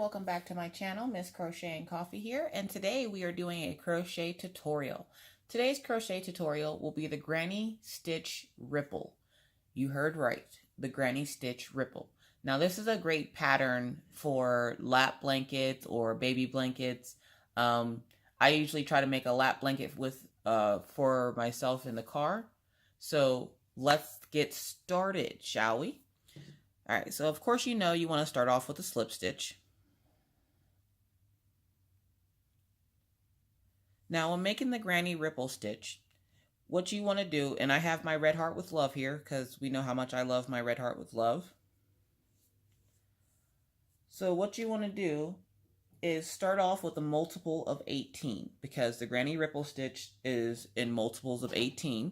welcome back to my channel. Miss Crochet and Coffee here, and today we are doing a crochet tutorial. Today's crochet tutorial will be the granny stitch ripple. You heard right, the granny stitch ripple. Now this is a great pattern for lap blankets or baby blankets. I usually try to make a lap blanket with for myself in the car. So let's get started, shall we? All right, so of course you know you want to start off with a slip stitch. Now when making the granny ripple stitch, what you want to do, and I have my red heart with love here because we know how much I love my red heart with love. So what you want to do is start off with a multiple of 18 because the granny ripple stitch is in multiples of 18.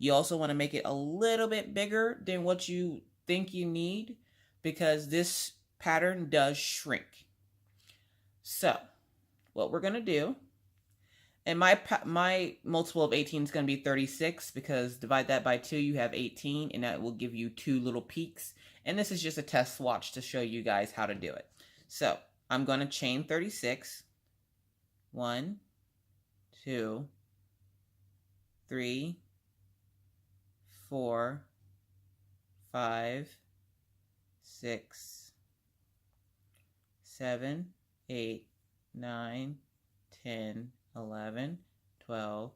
You also want to make it a little bit bigger than what you think you need because this pattern does shrink. So what we're going to do, and my multiple of 18 is going to be 36 because divide that by 2, you have 18, and that will give you 2 little peaks. And this is just a test swatch to show you guys how to do it. So I'm going to chain 36. 1, 2, 3, 4, 5, 6, 7, 8, 9, 10, 11, 12,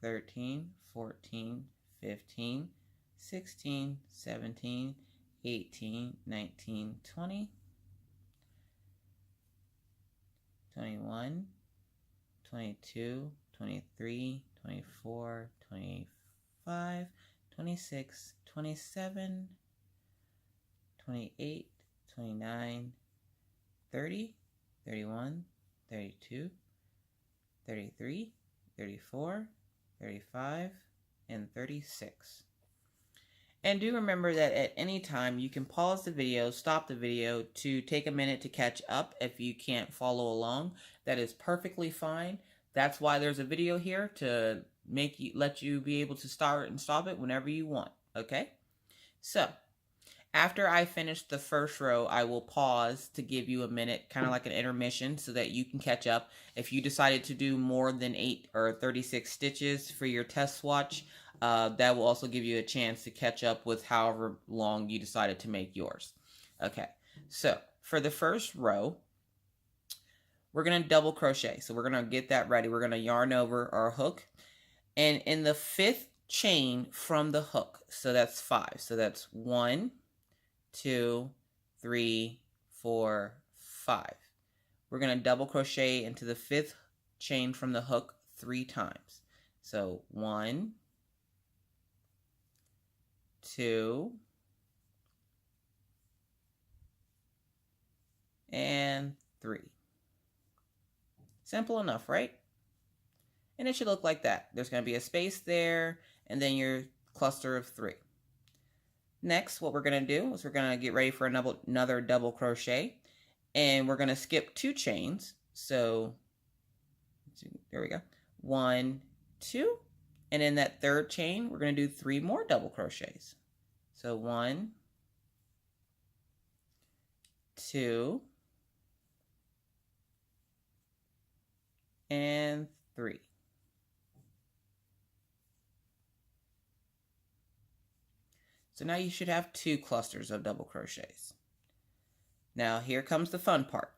13, 14, 15, 16, 17, 18, 19, 20, 21, 22, 23, 24, 25, 26, 27, 28, 29, 30, 31, 32, 33, 34, 35, and 36. And do remember that at any time you can pause the video, stop the video to take a minute to catch up if you can't follow along. That is perfectly fine. That's why there's a video here to let you be able to start and stop it whenever you want. Okay? So after I finish the first row, I will pause to give you a minute, kind of like an intermission, so that you can catch up. If you decided to do more than 8 or 36 stitches for your test swatch, that will also give you a chance to catch up with however long you decided to make yours. Okay, so for the first row, we're going to double crochet. So we're going to get that ready. We're going to yarn over our hook. And in the 5th chain from the hook, so that's 5. So that's 1, 2, 3, 4, 5. We're going to double crochet into the 5th chain from the hook 3 times. So 1, 2, and 3. Simple enough, right? And it should look like that. There's going to be a space there, and then your cluster of 3. Next, what we're going to do is we're going to get ready for another double crochet, and we're going to skip 2 chains. So there we go. 1, 2, and in that 3rd chain, we're going to do 3 more double crochets. So 1, 2, and 3. So now you should have 2 clusters of double crochets. Now here comes the fun part.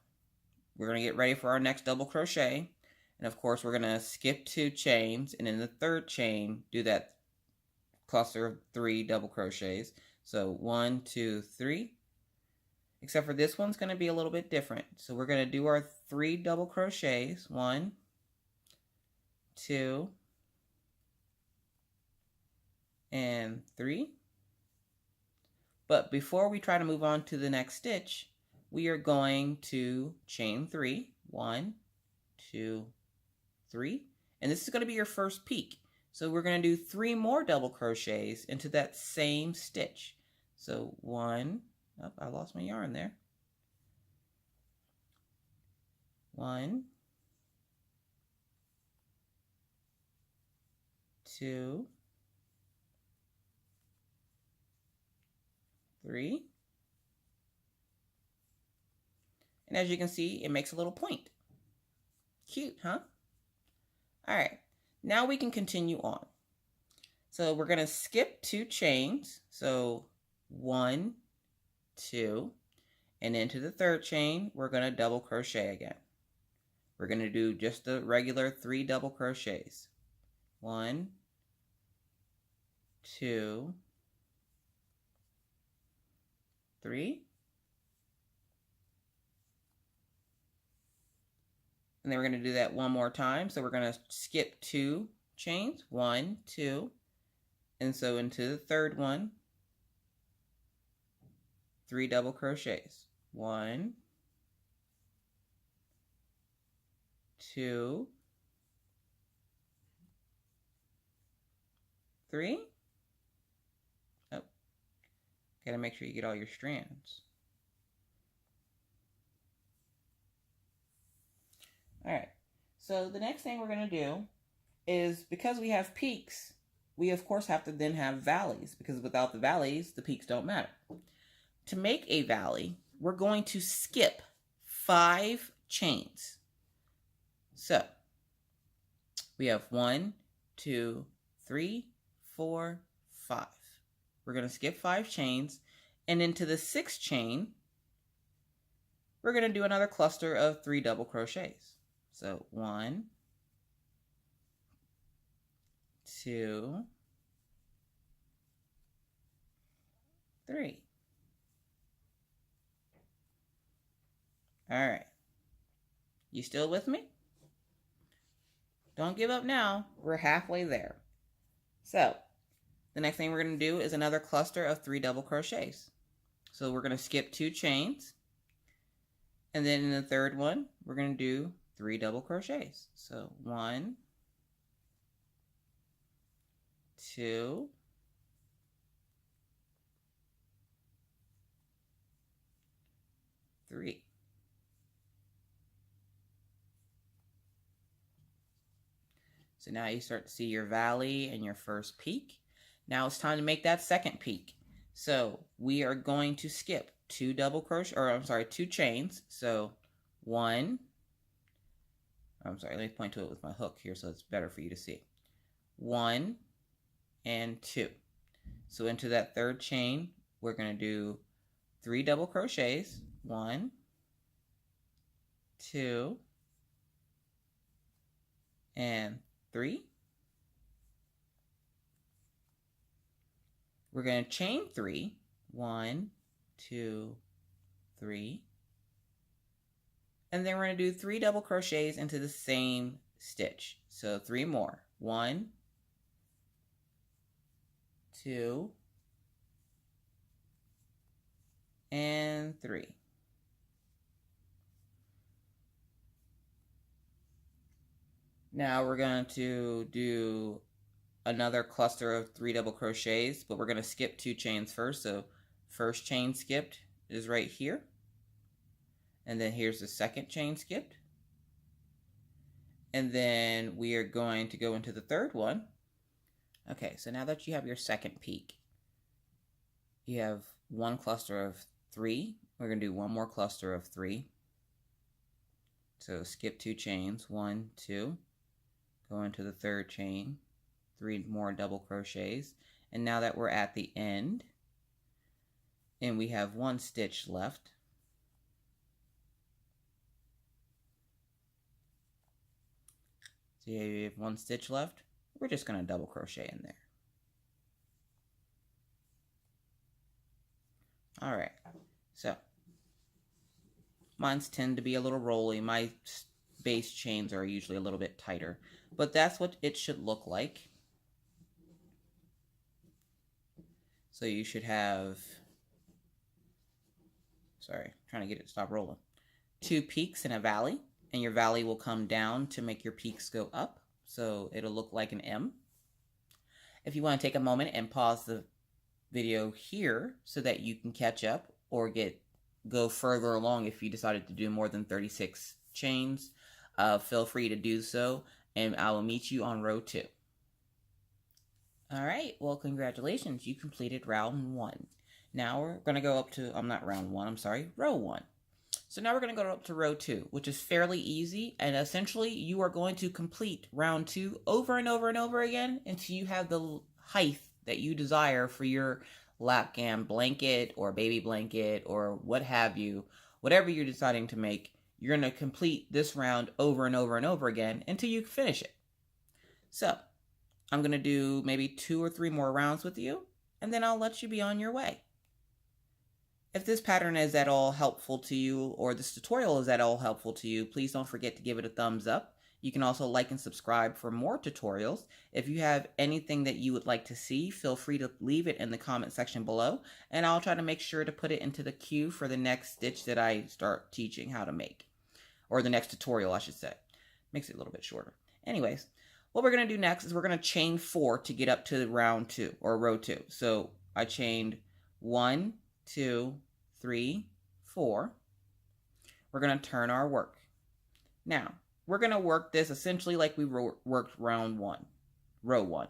We're going to get ready for our next double crochet. And of course we're going to skip 2 chains, and in the 3rd chain do that cluster of 3 double crochets. So 1, 2, 3. Except for this one's going to be a little bit different. So we're going to do our 3 double crochets. 1, 2, and 3. But before we try to move on to the next stitch, we are going to chain 3. 1, 2, 3. And this is going to be your first peak. So we're going to do 3 more double crochets into that same stitch. So 1, oh, I lost my yarn there. 1, 2, 3. And as you can see, it makes a little point. Cute, huh? All right, now we can continue on. So we're going to skip 2 chains. So 1, 2, and into the 3rd chain, we're going to double crochet again. We're going to do just the regular 3 double crochets. 1, 2, 3. And then we're going to do that one more time. So we're going to skip 2 chains. 1, 2. And so into the 3rd one, 3 double crochets. 1, 2, 3. Oh, gotta make sure you get all your strands. All right, so the next thing we're gonna do is, because we have peaks, we of course have to then have valleys, because without the valleys, the peaks don't matter. To make a valley, we're going to skip 5 chains. So we have 1, 2, 3, 4, 5. We're going to skip 5 chains, and into the 6th chain, we're going to do another cluster of 3 double crochets. So 1, 2, 3. All right. You still with me? Don't give up now. We're halfway there. So the next thing we're going to do is another cluster of 3 double crochets. So we're going to skip 2 chains. And then in the 3rd one, we're going to do 3 double crochets. So 1, 2, 3. So now you start to see your valley and your first peak. Now it's time to make that second peak. So we are going to skip 2 double crochet, or I'm sorry, 2 chains. So 1, I'm sorry, let me point to it with my hook here so it's better for you to see. 1 and 2. So into that 3rd chain, we're going to do 3 double crochets. 1, 2, and 3. We're going to chain 3. 1, 2, 3. And then we're going to do 3 double crochets into the same stitch. So 3 more. 1, 2, and 3. Now we're going to do another cluster of 3 double crochets, but we're going to skip 2 chains first. So first chain skipped is right here. And then here's the second chain skipped. And then we are going to go into the 3rd one. Okay, so now that you have your second peak, you have 1 cluster of 3. We're going to do 1 more cluster of 3. So skip 2 chains, 1, 2. Go into the 3rd chain, 3 more double crochets. And now that we're at the end, and we have 1 stitch left, so you have 1 stitch left, we're just going to double crochet in there. All right, so mine's tend to be a little rolly. My base chains are usually a little bit tighter, but that's what it should look like. So you should have, sorry, trying to get it to stop rolling, 2 peaks and a valley, and your valley will come down to make your peaks go up. So it'll look like an M. If you want to take a moment and pause the video here so that you can catch up or go further along if you decided to do more than 36 chains, feel free to do so, and I will meet you on row 2. All right, well, congratulations, you completed round 1. Now we're going to go up to, row 1. So now we're going to go up to row 2, which is fairly easy, and essentially you are going to complete round 2 over and over and over again until you have the height that you desire for your lap gam blanket or baby blanket or what have you. Whatever you're deciding to make, you're going to complete this round over and over and over again until you finish it. So I'm going to do maybe 2 or 3 more rounds with you, and then I'll let you be on your way. If this pattern is at all helpful to you, or this tutorial is at all helpful to you, please don't forget to give it a thumbs up. You can also like and subscribe for more tutorials. If you have anything that you would like to see, feel free to leave it in the comment section below, and I'll try to make sure to put it into the queue for the next stitch that I start teaching how to make. Or the next tutorial, I should say. Makes it a little bit shorter. Anyways, what we're going to do next is we're going to chain 4 to get up to round 2, or row 2. So I chained 1, 2, 3, 4. We're going to turn our work. Now, we're going to work this essentially like we worked row 1.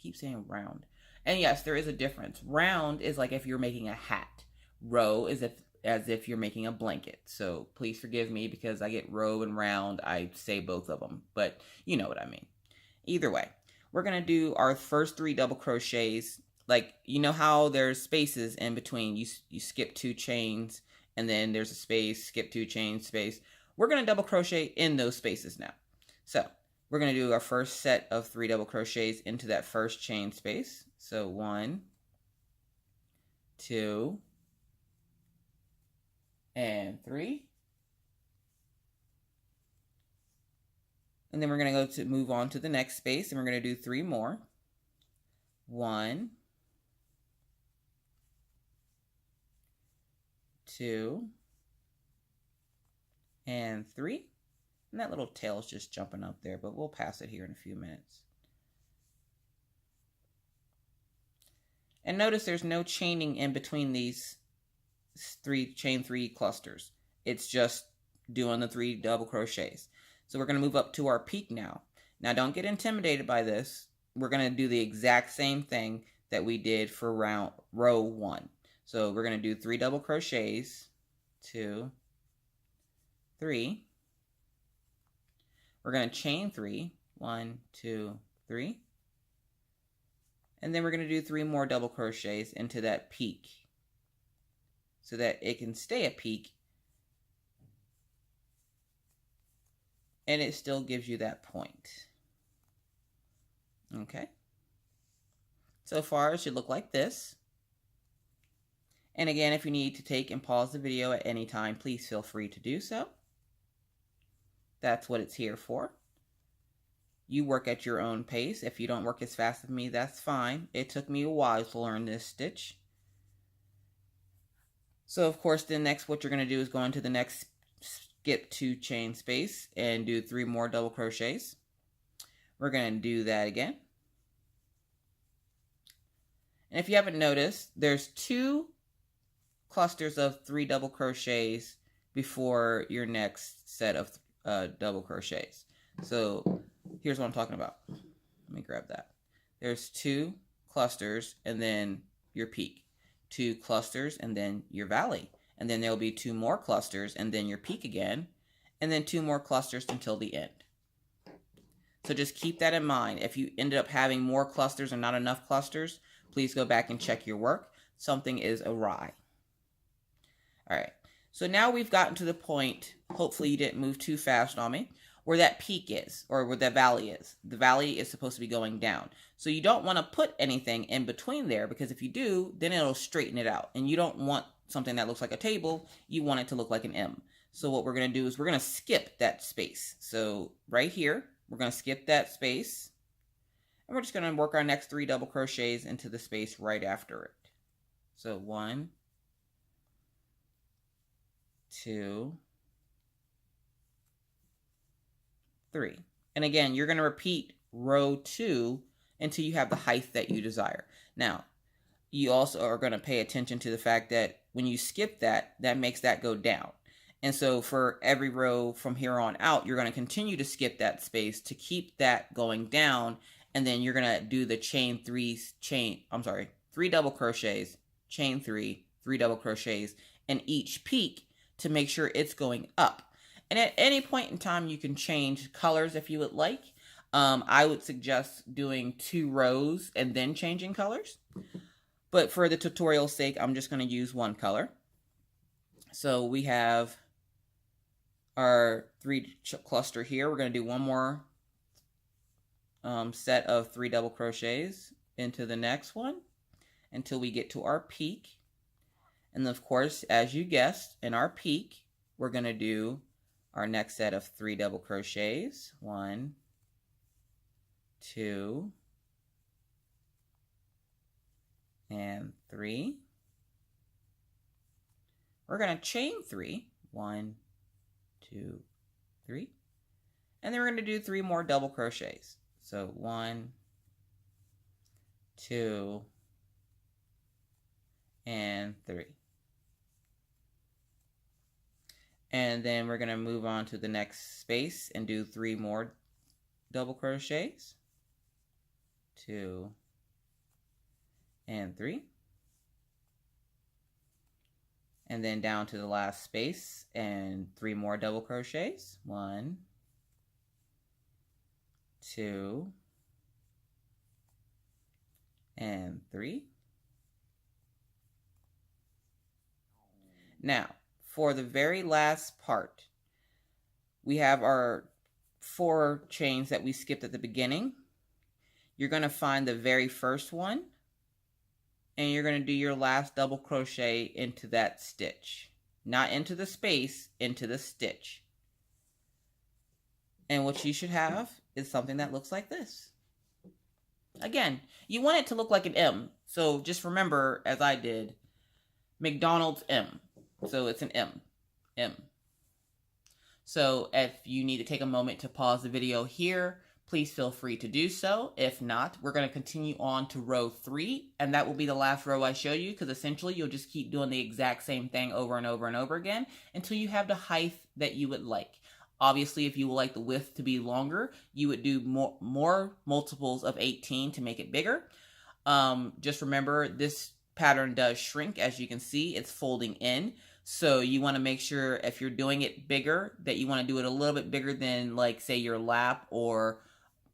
Keep saying round. And yes, there is a difference. Round is like if you're making a hat. Row is as if you're making a blanket. So please forgive me because I get row and round. I say both of them, but you know what I mean. Either way, we're going to do our first 3 double crochets. Like, you know how there's spaces in between. You skip 2 chains, and then there's a space, skip 2 chains, space. We're going to double crochet in those spaces now. So we're going to do our first set of 3 double crochets into that first chain space. So 1, 2, and 3. And then we're going to move on to the next space, and we're going to do 3 more. 1, 2, and 3. And that little tail is just jumping up there, but we'll pass it here in a few minutes. And notice there's no chaining in between these chain 3 clusters. It's just doing the 3 double crochets. So we're going to move up to our peak now. Now don't get intimidated by this. We're going to do the exact same thing that we did for row 1. So we're going to do 3 double crochets, 2, 3. We're going to chain 3, 1, 2, 3. And then we're going to do 3 more double crochets into that peak so that it can stay a peak and it still gives you that point. Okay. So far it should look like this. And again, if you need to take and pause the video at any time, please feel free to do so. That's what it's here for. You work at your own pace. If you don't work as fast as me, that's fine. It took me a while to learn this stitch. So of course, then next what you're going to do is go into the next skip 2 chain space and do 3 more double crochets. We're going to do that again. And if you haven't noticed, there's 2 clusters of 3 double crochets before your next set of double crochets. So here's what I'm talking about. Let me grab that. There's 2 clusters and then your peak. 2 clusters and then your valley. And then there'll be 2 more clusters and then your peak again. And then 2 more clusters until the end. So just keep that in mind. If you ended up having more clusters or not enough clusters, please go back and check your work. Something is awry. All right, so now we've gotten to the point, hopefully you didn't move too fast on me, where that peak is, or where that valley is. The valley is supposed to be going down. So you don't want to put anything in between there, because if you do, then it'll straighten it out. And you don't want something that looks like a table, you want it to look like an M. So what we're going to do is we're going to skip that space. So right here, we're going to skip that space. And we're just going to work our next 3 double crochets into the space right after it. So 1, 2, 3. And again, you're going to repeat row 2 until you have the height that you desire. Now, you also are going to pay attention to the fact that when you skip that, that makes that go down. And so for every row from here on out, you're going to continue to skip that space to keep that going down. And then you're going to do the 3 double crochets, chain 3, 3 double crochets, and each peak to make sure it's going up. And at any point in time, you can change colors if you would like. I would suggest doing 2 rows and then changing colors. But for the tutorial's sake, I'm just going to use one color. So we have our 3 cluster here. We're going to do one more set of 3 double crochets into the next one until we get to our peak. And of course, as you guessed, in our peak, we're going to do our next set of 3 double crochets. 1, 2, and 3. We're going to chain 3. 1, 2, 3. And then we're going to do 3 more double crochets. So 1, 2, and 3. And then we're going to move on to the next space and do 3 more double crochets. 2 and 3. And then down to the last space and 3 more double crochets. 1, 2, and 3. Now, for the very last part, we have our 4 chains that we skipped at the beginning. You're going to find the very first one, and you're going to do your last double crochet into that stitch. Not into the space, into the stitch. And what you should have is something that looks like this. Again, you want it to look like an M. So just remember, as I did, McDonald's M. So it's an M. M. So if you need to take a moment to pause the video here, please feel free to do so. If not, we're going to continue on to row 3, and that will be the last row I show you, because essentially you'll just keep doing the exact same thing over and over and over again until you have the height that you would like. Obviously, if you would like the width to be longer, you would do more multiples of 18 to make it bigger. Just remember, this pattern does shrink. As you can see, it's folding in. So you want to make sure if you're doing it bigger, that you want to do it a little bit bigger than, like, say, your lap, or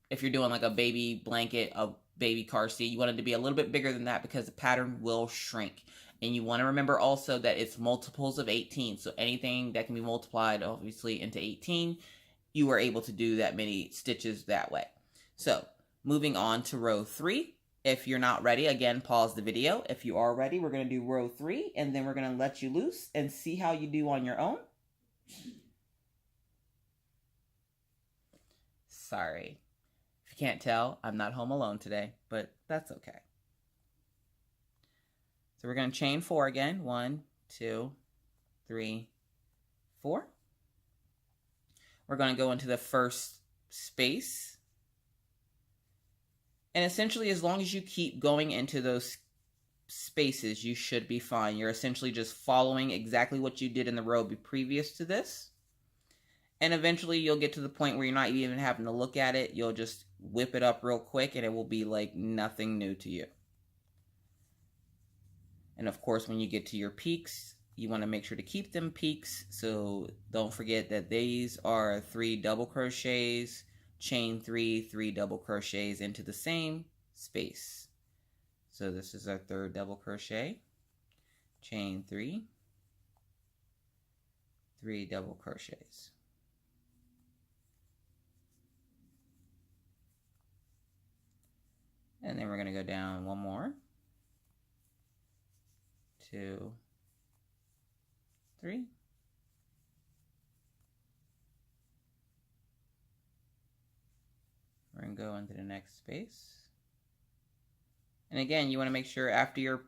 if you're doing like a baby blanket, a baby car seat, you want it to be a little bit bigger than that because the pattern will shrink. And you want to remember also that it's multiples of 18. So anything that can be multiplied, obviously, into 18, you are able to do that many stitches that way. So moving on to row 3. If you're not ready, again, pause the video. If you are ready, we're going to do row 3, and then we're going to let you loose and see how you do on your own. Sorry. If you can't tell, I'm not home alone today, but that's okay. So we're going to chain 4 again. 1, 2, 3, 4. We're going to go into the first space. And essentially, as long as you keep going into those spaces, you should be fine. You're essentially just following exactly what you did in the row previous to this. And eventually, you'll get to the point where you're not even having to look at it. You'll just whip it up real quick, and it will be like nothing new to you. And of course, when you get to your peaks, you want to make sure to keep them peaks. So don't forget that these are 3 double crochets, chain 3, 3 double crochets into the same space. So this is our 3rd double crochet, chain 3, 3 double crochets. And then we're going to go down 1 more, 2, 3. We're going to go into the next space. And again, you want to make sure after your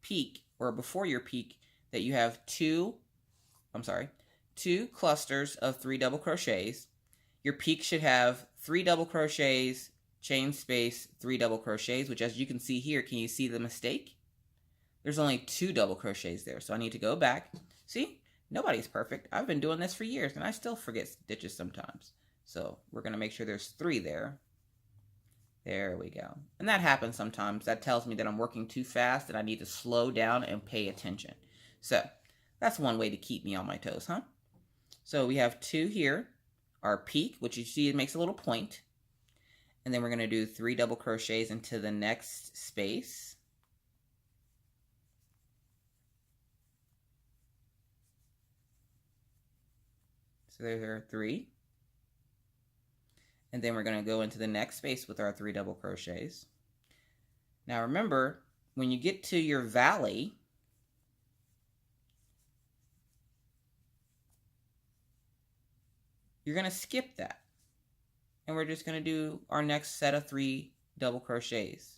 peak, or before your peak, that you have 2 clusters of 3 double crochets. Your peak should have 3 double crochets, chain space, 3 double crochets, which, as you can see here, can you see the mistake? There's only 2 double crochets there, so I need to go back. See? Nobody's perfect. I've been doing this for years, and I still forget stitches sometimes. So we're going to make sure there's 3 there. There we go. And that happens sometimes. That tells me that I'm working too fast and I need to slow down and pay attention. So That's one way to keep me on my toes, huh? So we have 2 here, our peak, which you see it makes a little point. And then we're going to do 3 double crochets into the next space. So there are 3. And then we're going to go into the next space with our 3 double crochets. Now remember, when you get to your valley, you're going to skip that. And we're just going to do our next set of 3 double crochets.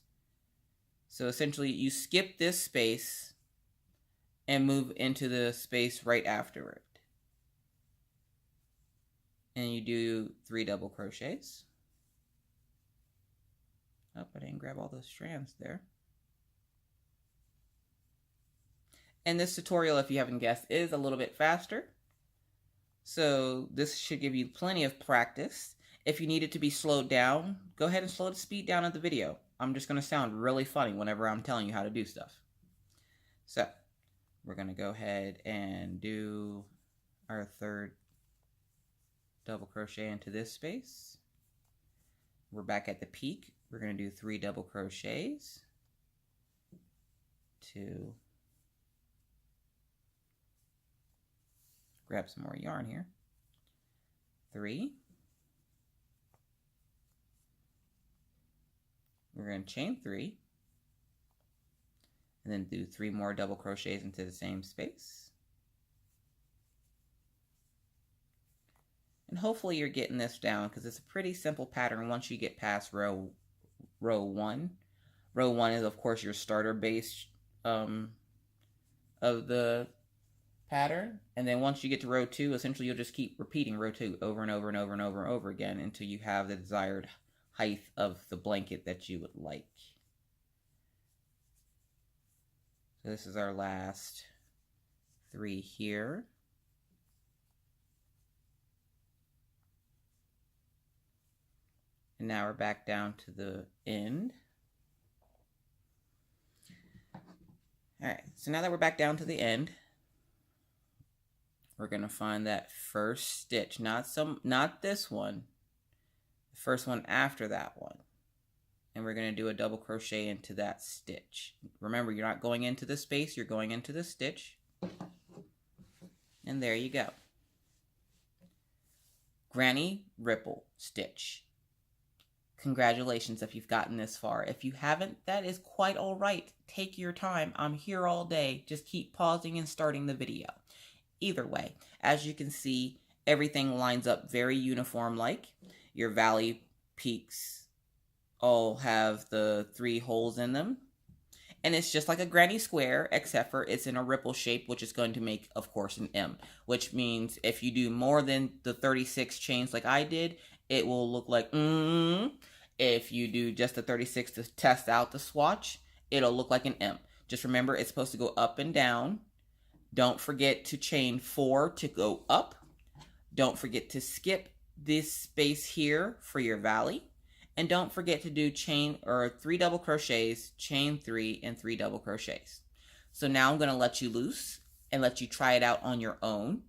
So essentially you skip this space and move into the space right after it. And you do 3 double crochets. Oh, I didn't grab all those strands there. And this tutorial, if you haven't guessed, is a little bit faster. So this should give you plenty of practice. If you need it to be slowed down, go ahead and slow the speed down of the video. I'm just going to sound really funny whenever I'm telling you how to do stuff. So we're going to go ahead and do our 3rd double crochet into this space. We're back at the peak. We're going to do 3 double crochets. 2. Grab some more yarn here. 3. We're going to chain 3. And then do 3 more double crochets into the same space. And hopefully you're getting this down because it's a pretty simple pattern once you get past row 1. Row 1 is of course your starter base of the pattern, and then once you get to row 2, essentially you'll just keep repeating row 2 over and over and over and over and over again until you have the desired height of the blanket that you would like. So this is our last 3 here. And now we're back down to the end. All right, so now that we're back down to the end, we're going to find that first stitch, not this one, the first one after that one. And we're going to do a double crochet into that stitch. Remember, you're not going into the space, you're going into the stitch. And there you go. Granny ripple stitch. Congratulations if you've gotten this far. If you haven't, that is quite all right. Take your time. I'm here all day. Just keep pausing and starting the video. Either way, as you can see, everything lines up very uniform-like. Your valley peaks all have the 3 holes in them. And it's just like a granny square, except for it's in a ripple shape, which is going to make, of course, an M. Which means if you do more than the 36 chains like I did, it will look like If you do just the 36 to test out the swatch, it'll look like an M. Just remember, it's supposed to go up and down. Don't forget to chain 4 to go up. Don't forget to skip this space here for your valley. And don't forget to do 3 double crochets, chain 3, and 3 double crochets. So now I'm going to let you loose and let you try it out on your own.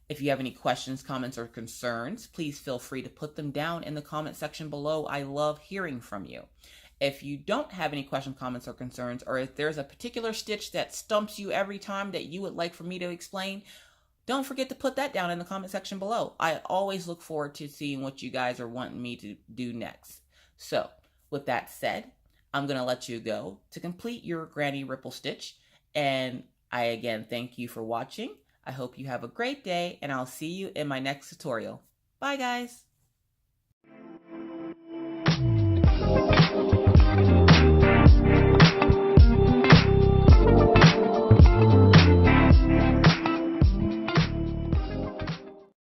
If you have any questions, comments, or concerns, please feel free to put them down in the comment section below. I love hearing from you. If you don't have any questions, comments, or concerns, or if there's a particular stitch that stumps you every time that you would like for me to explain, don't forget to put that down in the comment section below. I always look forward to seeing what you guys are wanting me to do next. So, with that said, I'm going to let you go to complete your granny ripple stitch. And I again thank you for watching. I hope you have a great day, and I'll see you in my next tutorial. Bye, guys!